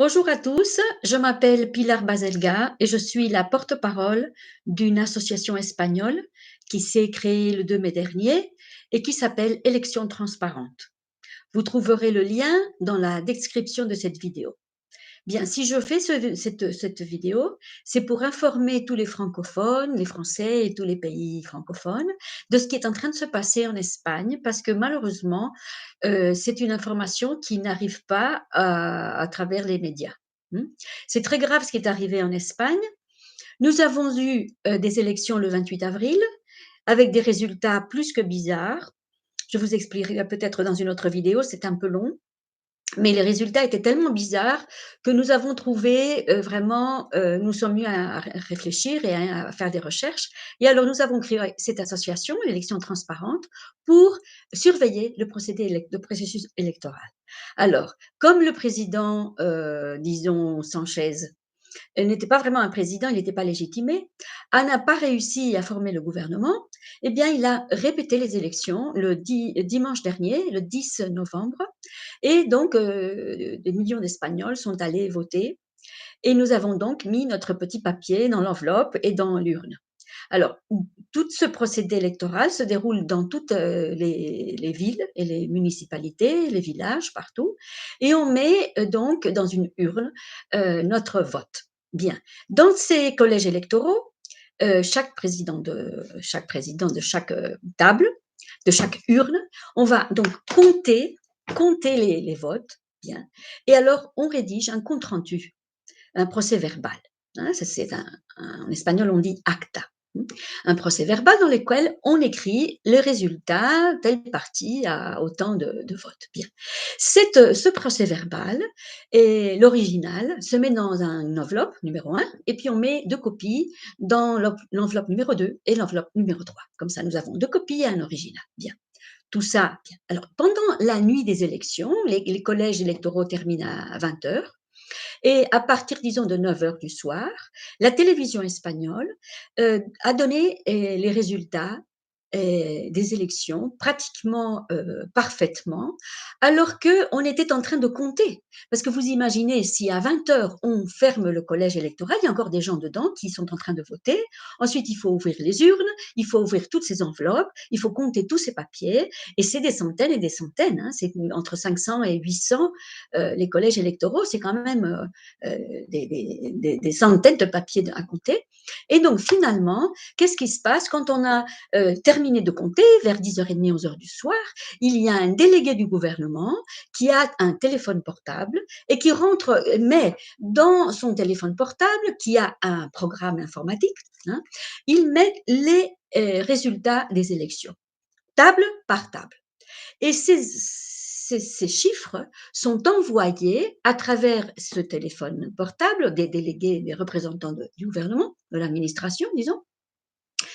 Bonjour à tous, je m'appelle Pilar Baselga et je suis la porte-parole d'une association espagnole qui s'est créée le 2 mai dernier et qui s'appelle Élections transparentes. Vous trouverez le lien dans la description de cette vidéo. Bien, si je fais cette vidéo, c'est pour informer tous les francophones, les Français et tous les pays francophones de ce qui est en train de se passer en Espagne, parce que malheureusement, c'est une information qui n'arrive pas à travers les médias. C'est très grave ce qui est arrivé en Espagne. Nous avons eu des élections le 28 avril avec des résultats plus que bizarres. Je vous expliquerai peut-être dans une autre vidéo, c'est un peu long. Mais les résultats étaient tellement bizarres que nous avons trouvé vraiment, nous sommes mis à réfléchir et à faire des recherches. Et alors nous avons créé cette association, Élections transparentes, pour surveiller le processus électoral. Alors, comme le président, disons Sanchez, n'était pas vraiment un président, il n'était pas légitimé, n'a pas réussi à former le gouvernement, eh bien, il a répété les élections le dimanche dernier, le 10 novembre, et donc des millions d'Espagnols sont allés voter, et nous avons donc mis notre petit papier dans l'enveloppe et dans l'urne. Alors, tout ce procédé électoral se déroule dans toutes les villes et les municipalités, les villages, partout, et on met donc dans une urne notre vote. Bien. Dans ces collèges électoraux, chaque président de chaque table, de chaque urne, on va donc compter les votes, bien, et alors on rédige un compte rendu, un procès verbal. Hein, en espagnol, on dit acta. Un procès verbal dans lequel on écrit les résultats, tel parti a autant de votes. Bien. Ce procès verbal, et l'original, se met dans une enveloppe numéro 1, et puis on met 2 copies dans l'enveloppe numéro 2 et l'enveloppe numéro 3. Comme ça, nous avons 2 copies et un original. Bien. Tout ça, bien. Alors, pendant la nuit des élections, les collèges électoraux terminent à 20 heures. Et à partir, disons, de 9 heures du soir, la télévision espagnole a donné les résultats des élections pratiquement parfaitement, alors qu'on était en train de compter. Parce que vous imaginez, si à 20 heures on ferme le collège électoral, il y a encore des gens dedans qui sont en train de voter. Ensuite, il faut ouvrir les urnes, il faut ouvrir toutes ces enveloppes, il faut compter tous ces papiers, et c'est des centaines et des centaines, hein, c'est entre 500 et 800 les collèges électoraux, c'est quand même des centaines de papiers à compter. Et donc finalement, qu'est-ce qui se passe quand on a terminé de compter vers 10h30, 11 heures du soir? Il y a un délégué du gouvernement qui a un téléphone portable et qui met dans son téléphone portable, qui a un programme informatique, hein, il met les résultats des élections, table par table. Et ces chiffres sont envoyés à travers ce téléphone portable des délégués, des représentants du gouvernement, de l'administration, disons.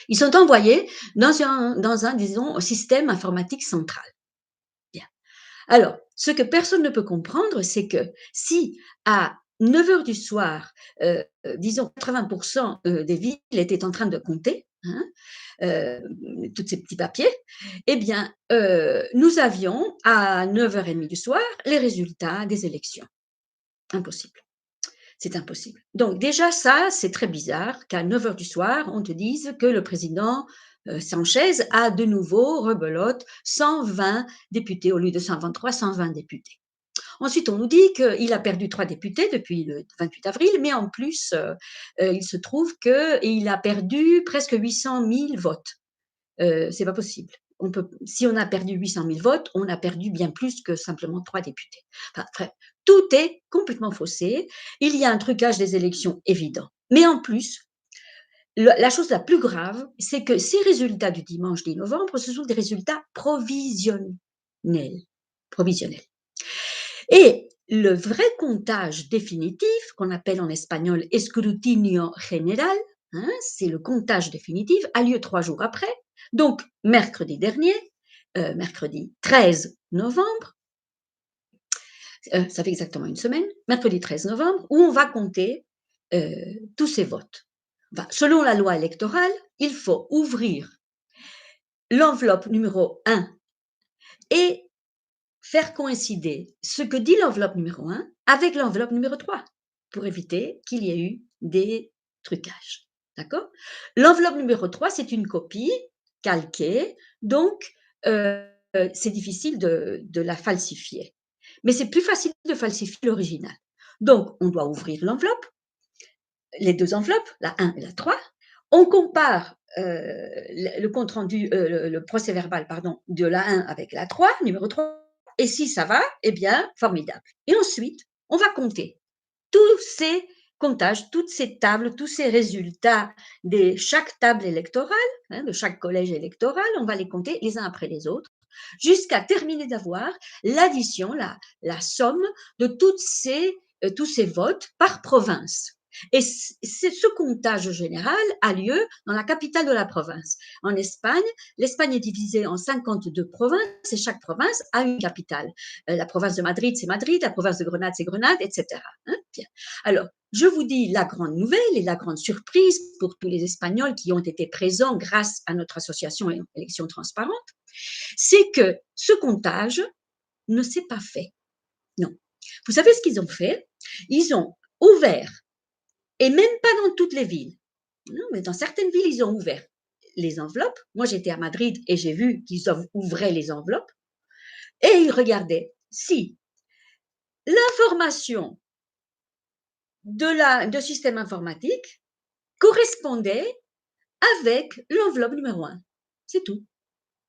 Ils sont envoyés dans un, disons, système informatique central. Bien. Alors, ce que personne ne peut comprendre, c'est que si à 9 heures du soir, disons 80% des villes étaient en train de compter, hein, tous ces petits papiers, eh bien, nous avions à 9h30 du soir les résultats des élections. Impossible. C'est impossible. Donc déjà ça, c'est très bizarre qu'à 9 heures du soir, on te dise que le président Sanchez a de nouveau, rebelote, 120 députés au lieu de 123, 120 députés. Ensuite, on nous dit qu'il a perdu 3 députés depuis le 28 avril, mais en plus, il se trouve qu'il a perdu presque 800 000 votes. C'est pas possible. Si on a perdu 800 000 votes, on a perdu bien plus que simplement 3 députés. Enfin, bref, tout est complètement faussé. Il y a un trucage des élections évident. Mais en plus, la chose la plus grave, c'est que ces résultats du dimanche 10 novembre, ce sont des résultats provisionnels. Provisionnels. Et le vrai comptage définitif, qu'on appelle en espagnol escrutinio general, hein, c'est le comptage définitif, a lieu 3 jours après, donc mercredi dernier, mercredi 13 novembre, ça fait exactement une semaine, mercredi 13 novembre, où on va compter tous ces votes. Enfin, selon la loi électorale, il faut ouvrir l'enveloppe numéro 1 et faire coïncider ce que dit l'enveloppe numéro 1 avec l'enveloppe numéro 3 pour éviter qu'il y ait eu des trucages. D'accord? L'enveloppe numéro 3, c'est une copie calquée, donc c'est difficile de la falsifier. Mais c'est plus facile de falsifier l'original. Donc, on doit ouvrir l'enveloppe, les deux enveloppes, la 1 et la 3. On compare le compte rendu, le procès verbal, pardon, de la 1 avec la 3, numéro 3. Et si ça va, eh bien, formidable. Et ensuite, on va compter tous ces comptages, toutes ces tables, tous ces résultats de chaque table électorale, hein, de chaque collège électoral, on va les compter les uns après les autres, jusqu'à terminer d'avoir l'addition, la somme de tous ces votes par province. Et ce comptage général a lieu dans la capitale de la province. En Espagne, l'Espagne est divisée en 52 provinces et chaque province a une capitale. La province de Madrid, c'est Madrid, la province de Grenade, c'est Grenade, etc. Hein. Bien. Alors, je vous dis la grande nouvelle et la grande surprise pour tous les Espagnols qui ont été présents grâce à notre association Élections Transparentes, c'est que ce comptage ne s'est pas fait. Non. Vous savez ce qu'ils ont fait? Ils ont ouvert, et même pas dans toutes les villes, non, mais dans certaines villes, ils ont ouvert les enveloppes. Moi, j'étais à Madrid et j'ai vu qu'ils ouvraient les enveloppes et ils regardaient si l'information de système informatique correspondait avec l'enveloppe numéro 1. C'est tout.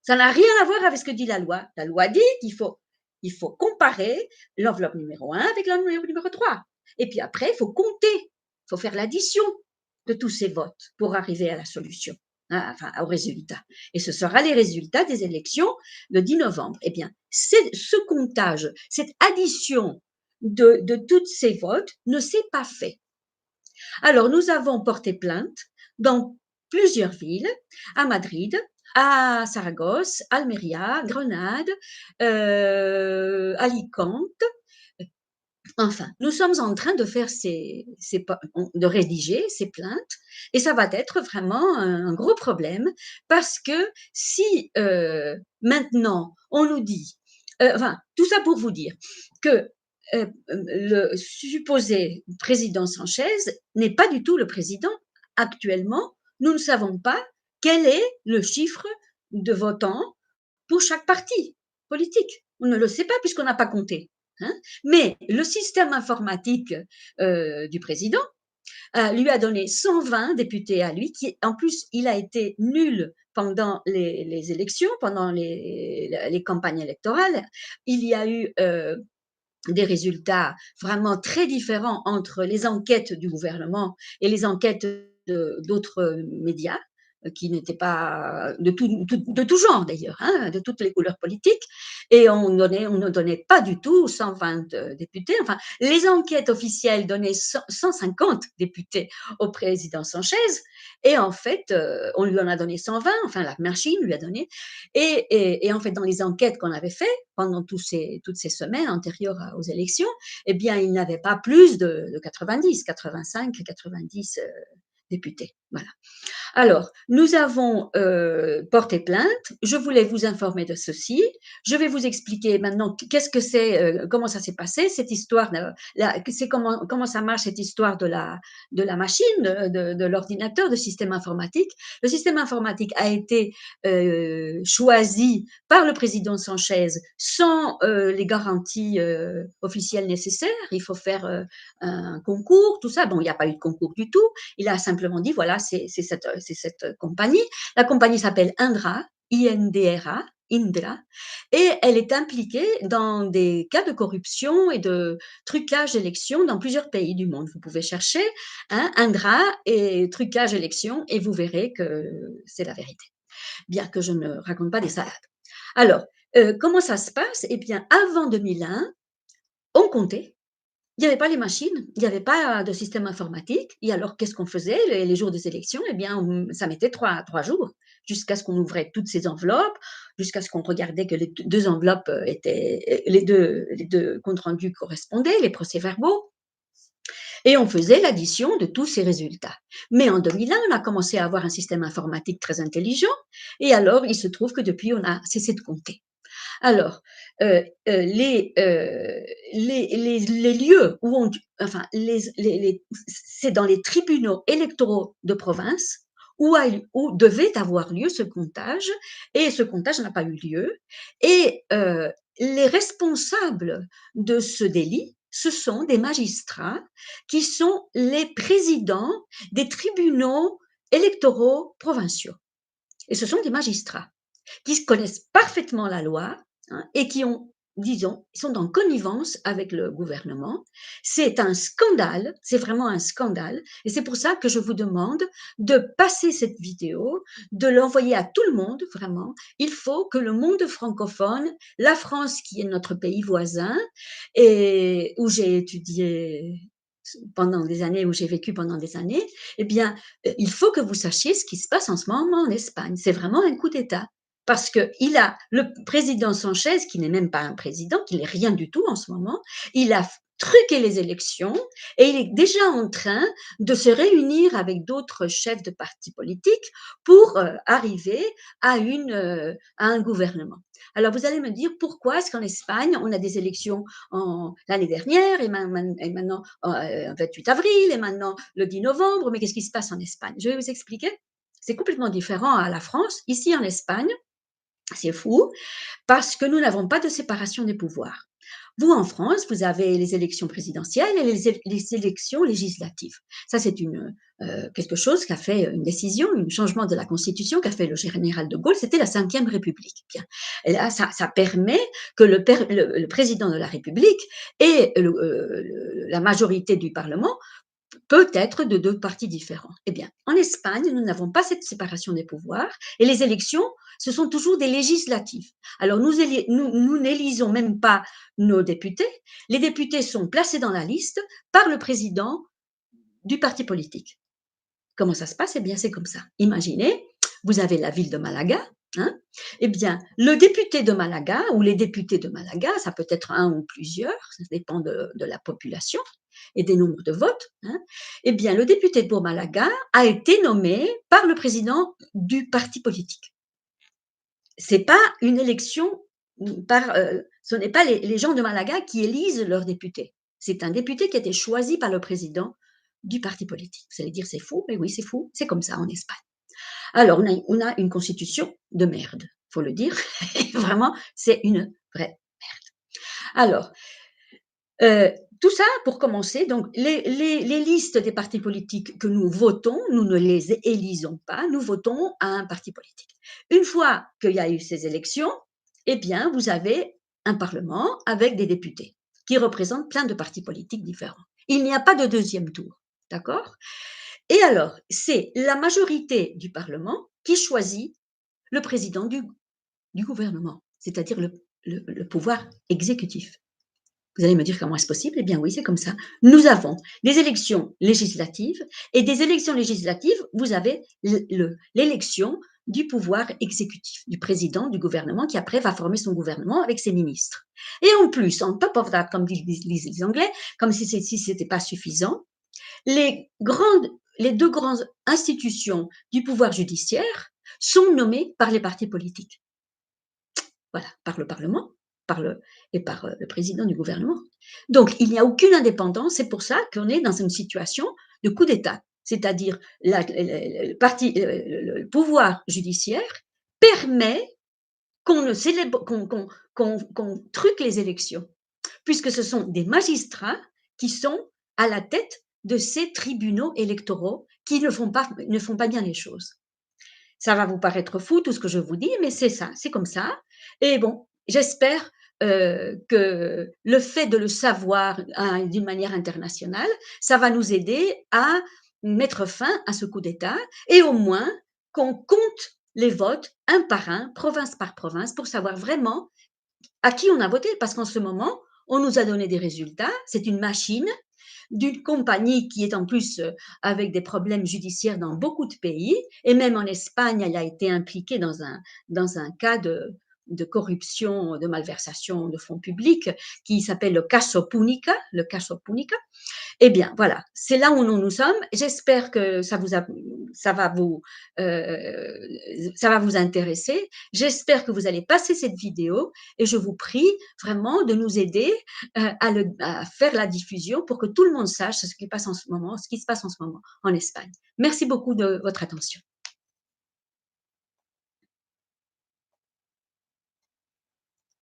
Ça n'a rien à voir avec ce que dit la loi. La loi dit qu'il faut comparer l'enveloppe numéro 1 avec l'enveloppe numéro 3. Et puis après, il faut compter, il faut faire l'addition de tous ces votes pour arriver à la solution, hein, enfin au résultat. Et ce sera les résultats des élections le 10 novembre. Eh bien, ce comptage, cette addition de tous ces votes ne s'est pas fait. Alors, nous avons porté plainte dans plusieurs villes, à Madrid, à Saragosse, Almeria, Grenade, Alicante. Enfin, nous sommes en train de faire de rédiger ces plaintes et ça va être vraiment un gros problème parce que si maintenant on nous dit, enfin, tout ça pour vous dire que le supposé président Sanchez n'est pas du tout le président. Actuellement, nous ne savons pas quel est le chiffre de votants pour chaque parti politique. On ne le sait pas puisqu'on n'a pas compté. Hein. Mais le système informatique du président lui a donné 120 députés à lui, qui en plus il a été nul pendant les élections, pendant les campagnes électorales. Il y a eu des résultats vraiment très différents entre les enquêtes du gouvernement et les enquêtes d'autres médias qui n'étaient pas de tout genre d'ailleurs, hein, de toutes les couleurs politiques, et on ne donnait pas du tout 120 députés. Enfin, les enquêtes officielles donnaient 150 députés au président Sanchez, et en fait, on lui en a donné 120, enfin la machine lui a donné, et en fait, dans les enquêtes qu'on avait faites pendant toutes ces semaines antérieures aux élections, eh bien, il n'avait pas plus de 90, 85, 90 députés. Voilà. Alors, nous avons porté plainte. Je voulais vous informer de ceci. Je vais vous expliquer maintenant qu'est-ce que c'est, comment ça s'est passé, cette histoire, c'est comment ça marche cette histoire de la machine, de l'ordinateur, de système informatique. Le système informatique a été choisi par le président Sanchez sans les garanties officielles nécessaires. Il faut faire un concours, tout ça. Bon, il n'y a pas eu de concours du tout. Il a simplement dit, voilà, c'est cette compagnie. La compagnie s'appelle Indra, INDRA, Indra, et elle est impliquée dans des cas de corruption et de trucage d'élections dans plusieurs pays du monde. Vous pouvez chercher hein, Indra et trucage élections et vous verrez que c'est la vérité, bien que je ne raconte pas des salades. Alors, comment ça se passe? Eh bien, avant 2001, on comptait. Il n'y avait pas les machines, il n'y avait pas de système informatique. Et alors, qu'est-ce qu'on faisait les jours des élections? Eh bien, ça mettait trois jours jusqu'à ce qu'on ouvrait toutes ces enveloppes, jusqu'à ce qu'on regardait que les deux enveloppes étaient, les deux comptes rendus correspondaient, les procès-verbaux. Et on faisait l'addition de tous ces résultats. Mais en 2001, on a commencé à avoir un système informatique très intelligent. Et alors, il se trouve que depuis, on a cessé de compter. Alors, les lieux où on enfin c'est dans les tribunaux électoraux de province où devait avoir lieu ce comptage et ce comptage n'a pas eu lieu et les responsables de ce délit, ce sont des magistrats qui sont les présidents des tribunaux électoraux provinciaux et ce sont des magistrats qui connaissent parfaitement la loi hein, et qui ont, disons, sont en connivence avec le gouvernement. C'est un scandale, c'est vraiment un scandale. Et c'est pour ça que je vous demande de passer cette vidéo, de l'envoyer à tout le monde, vraiment. Il faut que le monde francophone, la France qui est notre pays voisin et où j'ai étudié pendant des années, où j'ai vécu pendant des années, eh bien, il faut que vous sachiez ce qui se passe en ce moment en Espagne. C'est vraiment un coup d'État parce qu'il a le président Sanchez, qui n'est même pas un président, qui n'est rien du tout en ce moment, il a truqué les élections et il est déjà en train de se réunir avec d'autres chefs de partis politiques pour arriver à un gouvernement. Alors vous allez me dire pourquoi est-ce qu'en Espagne on a des élections l'année dernière et maintenant 28 avril et maintenant le 10 novembre, mais qu'est-ce qui se passe en Espagne? Je vais vous expliquer. C'est complètement différent à la France. Ici en Espagne, c'est fou parce que nous n'avons pas de séparation des pouvoirs. Vous, en France, vous avez les élections présidentielles et les élections législatives. Ça, c'est quelque chose qu'a fait une décision, un changement de la Constitution qu'a fait le général de Gaulle. C'était la Ve République. Bien. Et là, ça permet que le président de la République et la majorité du Parlement peut être de deux partis différents. Eh bien, en Espagne, nous n'avons pas cette séparation des pouvoirs et les élections, ce sont toujours des législatives. Alors, nous n'élisons même pas nos députés. Les députés sont placés dans la liste par le président du parti politique. Comment ça se passe? Eh bien, c'est comme ça. Imaginez, vous avez la ville de Malaga. Hein, eh bien, le député de Malaga ou les députés de Malaga, ça peut être un ou plusieurs, ça dépend de la population et des nombres de votes. Hein, eh bien, le député de Malaga a été nommé par le président du parti politique. C'est pas une élection ce n'est pas les gens de Malaga qui élisent leurs députés. C'est un député qui a été choisi par le président du parti politique. Vous allez dire c'est fou, mais oui c'est fou, c'est comme ça en Espagne. Alors on a une constitution de merde, faut le dire. Vraiment, c'est une vraie merde. Alors, tout ça pour commencer, donc les listes des partis politiques que nous votons, nous ne les élisons pas, nous votons à un parti politique. Une fois qu'il y a eu ces élections, eh bien, vous avez un parlement avec des députés qui représentent plein de partis politiques différents. Il n'y a pas de deuxième tour, d'accord? Et alors, c'est la majorité du parlement qui choisit le président du gouvernement, c'est-à-dire le pouvoir exécutif. Vous allez me dire comment est-ce possible? Eh bien oui, c'est comme ça. Nous avons des élections législatives et des élections législatives, vous avez l'élection du pouvoir exécutif, du président du gouvernement qui après va former son gouvernement avec ses ministres. Et en plus, on top of that, comme disent les Anglais, comme si ce n'était pas suffisant, les deux grandes institutions du pouvoir judiciaire sont nommées par les partis politiques. Voilà, par le Parlement et par le président du gouvernement. Donc, il n'y a aucune indépendance. C'est pour ça qu'on est dans une situation de coup d'État. C'est-à-dire, le pouvoir judiciaire permet qu'on truque les élections, puisque ce sont des magistrats qui sont à la tête de ces tribunaux électoraux qui ne font pas bien les choses. Ça va vous paraître fou tout ce que je vous dis, mais c'est ça, c'est comme ça. Et bon, j'espère que le fait de le savoir d'une manière internationale, ça va nous aider à mettre fin à ce coup d'État et au moins qu'on compte les votes un par un, province par province, pour savoir vraiment à qui on a voté. Parce qu'en ce moment, on nous a donné des résultats, c'est une machine d'une compagnie qui est en plus avec des problèmes judiciaires dans beaucoup de pays, et même en Espagne, elle a été impliquée dans un cas de corruption, de malversation de fonds publics qui s'appelle le caso Punica. Eh bien, voilà, c'est là où nous sommes. J'espère que ça va vous, ça va vous intéresser. J'espère que vous allez passer cette vidéo et je vous prie vraiment de nous aider à faire la diffusion pour que tout le monde sache ce qui se passe en ce moment en Espagne. Merci beaucoup de votre attention.